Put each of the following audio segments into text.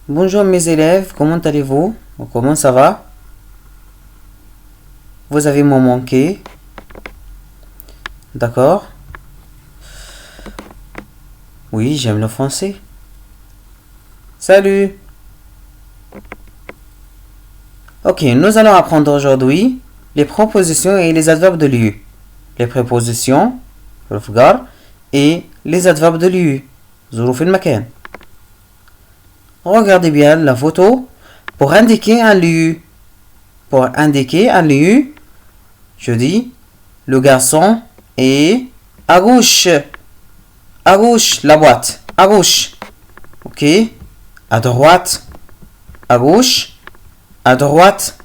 Bonjour mes élèves, comment allez-vous? Comment ça va? Vous avez m'en manqué. D'accord? Oui, j'aime le français. Salut! Ok, nous allons apprendre aujourd'hui les propositions et les adverbes de lieu. Les prépositions, رفقار, et les adverbes de lieu. ظروف المكان. Regardez bien la photo pour indiquer un lieu. Pour indiquer un lieu, je dis le garçon est à gauche. À gauche, la boîte. À gauche. Ok. À droite. À gauche. À droite.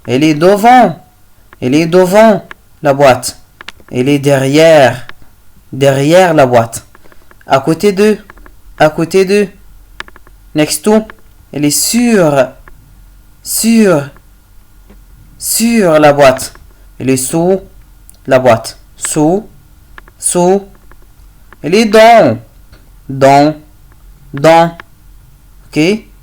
Elle est devant. Elle est devant la boîte. Elle est derrière. Derrière la boîte. À côté d'eux. À côté d'eux. Next to. Elle est sur la boîte. Elle est sous la boîte. Sous. Elle est dans. Ok,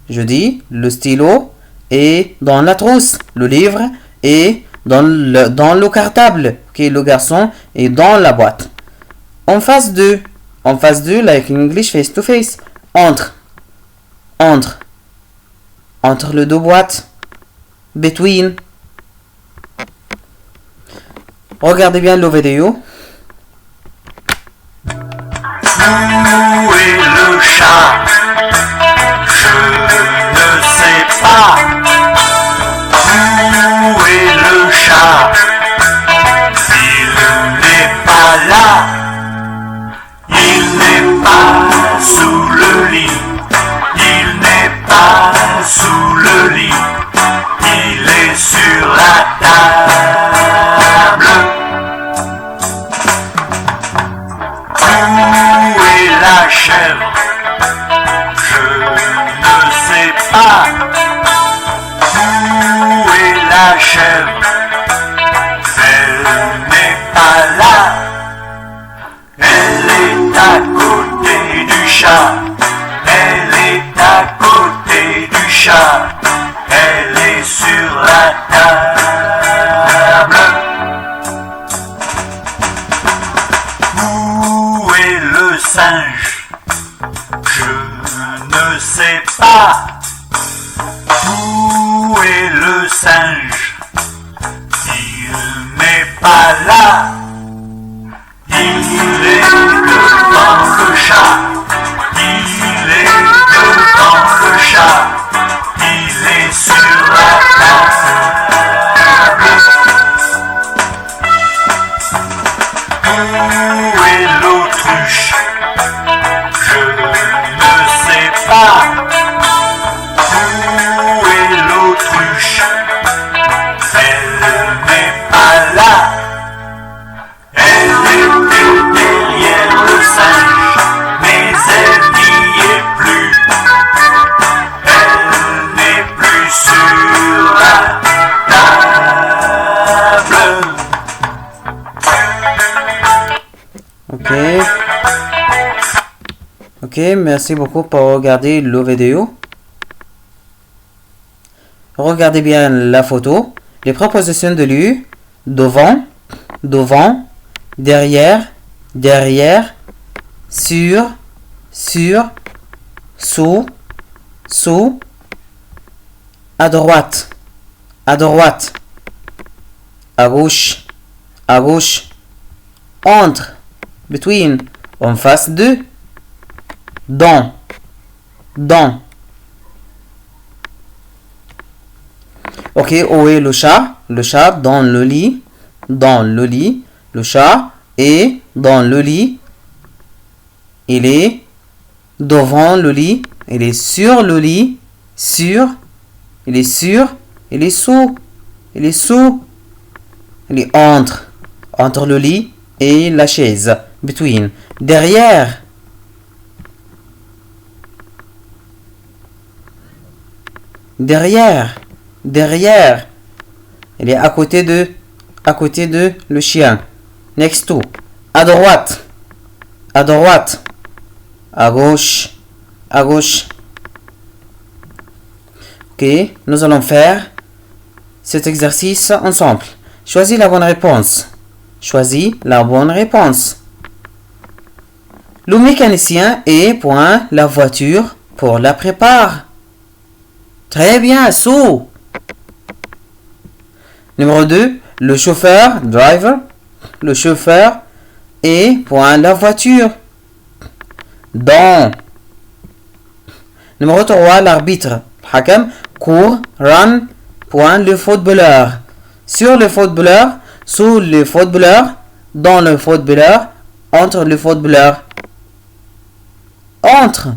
je dis le stylo est dans la trousse. Le livre est dans le cartable. Ok, le garçon est dans la boîte. En face de, like in English, face to face. Entre le deux boîtes. Between. Regardez bien la vidéo. Où est le chat? Je ne sais pas. Où est le chat? Il n'est pas là. Il n'est pas sous le lit. Il n'est pas sous le lit. Il est sur la table. Où est la chèvre? Je ne sais pas. Où est la chèvre? Elle n'est pas là. Elle est à côté du chat. Elle est à côté du chat. Elle est sur la table. Où est le singe? Je ne sais pas. Où est le singe? Il n'est pas là. Il est devant le chat. Il est devant le chat. Il est sur la table. Où est l'autruche? Je ne sais pas. Où est l'autruche? Elle n'est pas là. Elle était derrière le singe, mais elle n'y est plus. Elle n'est plus sur la table. Ok, merci beaucoup pour regarder la vidéo. Regardez bien la photo. Les prépositions de lieu. Devant, derrière, sur, sous, à droite, à gauche, entre, between, en face de, dans. Ok, où est le chat? Le chat dans le lit. Le chat est dans le lit. Il est devant le lit. Il est sur le lit. Il est sous. Il est entre le lit et la chaise. Between. Derrière. Il est à côté de le chien. Next to. À droite. À gauche. Ok, nous allons faire cet exercice ensemble. Choisis la bonne réponse. Choisis la bonne réponse. Le mécanicien est point la voiture pour la prépare. Très bien, sous. Numéro 2, le chauffeur, driver. Le chauffeur est point la voiture. Dans. Numéro 3, l'arbitre. Hakam, court, run, point le footballeur. Sur le footballeur, sous le footballeur, dans le footballeur, entre le footballeur. Entre.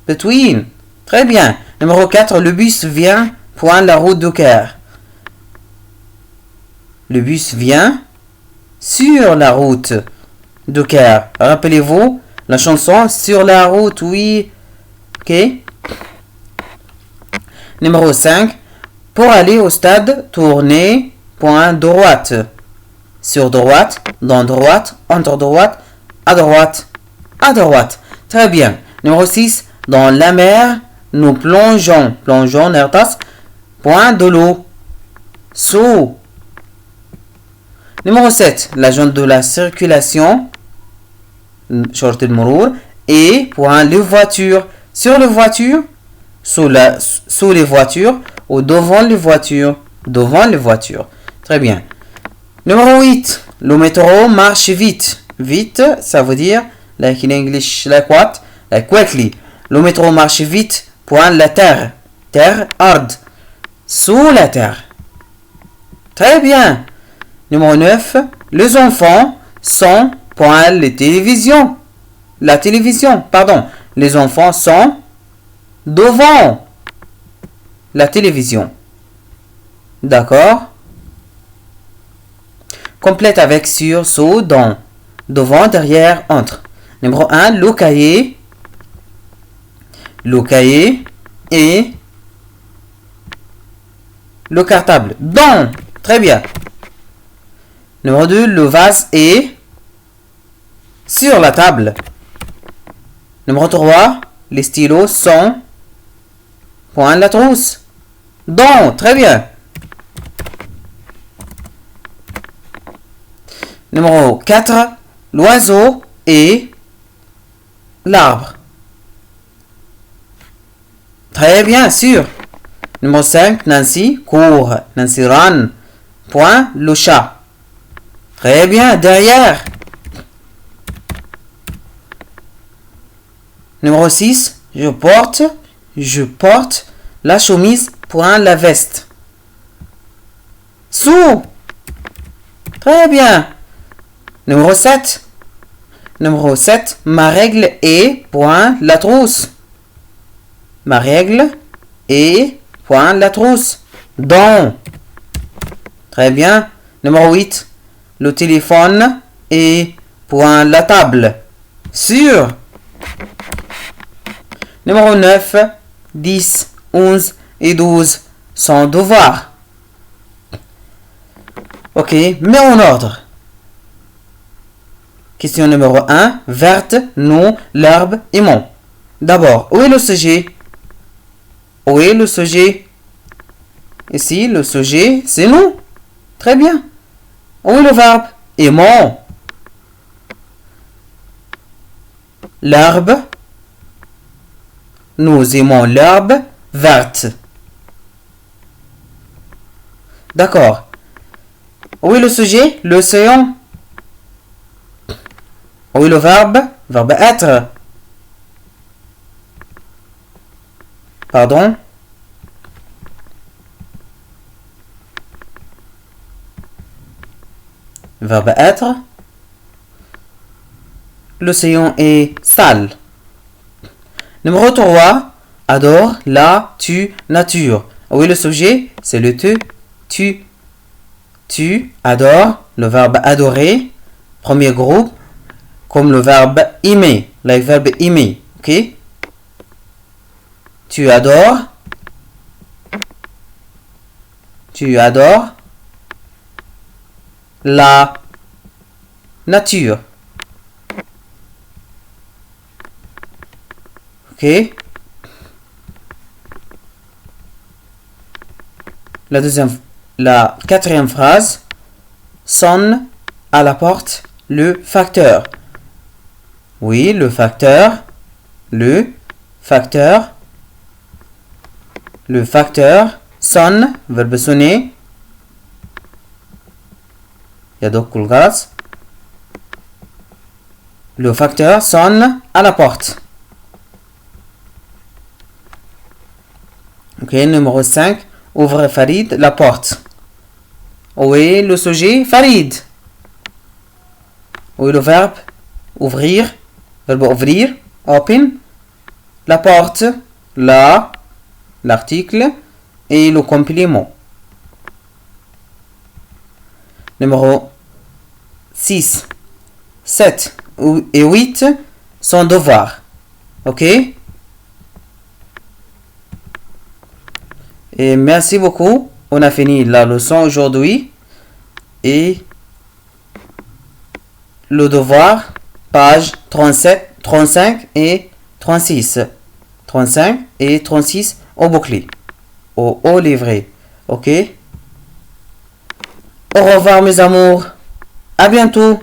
Between. Très bien. Numéro 4, le bus vient, point la route du Caire. Le bus vient sur la route du Caire. Rappelez-vous la chanson sur la route, oui. Ok. Numéro 5, pour aller au stade, tournez, point droite. Sur droite, dans droite, entre droite, à droite, à droite. Très bien. Numéro 6, dans la mer, nous plongeons. Plongeons, nertas, point de l'eau. Sous. Numéro 7, l'agent de la circulation, short el mourour, et point les voitures. Sur les voitures, sous les voitures, ou devant les voitures. Devant les voitures. Très bien. Numéro 8, le métro marche vite. Vite, ça veut dire, like in English, like what? Like quickly. Le métro marche vite, point la terre. Terre, hard. Sous la terre. Très bien. Numéro 9, les enfants sont, point les télévisions. La télévision, pardon. Les enfants sont devant la télévision. D'accord? Complète avec sur, sous, dans. Devant, derrière, entre. Numéro 1, le cahier. Le cahier et le cartable. Dans. Très bien. Numéro 2, le vase est sur la table. Numéro 3, les stylos sont point la trousse. Dans. Très bien. Numéro 4, l'oiseau et l'arbre. Très bien, sûr. Numéro 5, Nancy court. Nancy run. Point le chat. Très bien, derrière. Numéro 6, je porte la chemise, point la veste. Sous. Très bien. Numéro 7, ma règle est, point la trousse. Ma règle est, point la trousse. Dans. Très bien. Numéro 8, le téléphone est, point la table. Sur. Numéro 9, 10, 11 et 12 sont devoirs. Ok, mets en ordre. Question numéro 1, verte, nous, l'herbe et mon. D'abord, où est le sujet? Où est le sujet? Ici, le sujet, c'est nous. Très bien. Où est le verbe? Aimons. L'herbe. Nous aimons l'herbe verte. D'accord. Où est le sujet? L'océan. Où est le verbe? Verbe être. Pardon? Verbe être. L'océan est sale. Numéro 3. Adore la nature. Où est le sujet? C'est le tu. Tu adores. Le verbe adorer. Premier groupe. Comme le verbe aimer. Le verbe aimer. Ok? Tu adores. Tu adores la nature. Ok? La quatrième phrase. Sonne à la porte le facteur. Oui, le facteur. Le facteur sonne, verbe sonner. يدق الجرس. Le facteur sonne à la porte. Ok, numéro 5. Ouvre Farid la porte. Où est le sujet? Farid. Où est le verbe? Ouvrir. Verbe ouvrir. Open. La porte. L'article. Et le complément. Numéro 6, 7 et 8 sont devoirs. Ok? Et merci beaucoup. On a fini la leçon aujourd'hui. Et le devoir, page 37, 35 et 36. 35 et 36 au bouclier. Au livret. Ok? Au revoir mes amours. À bientôt.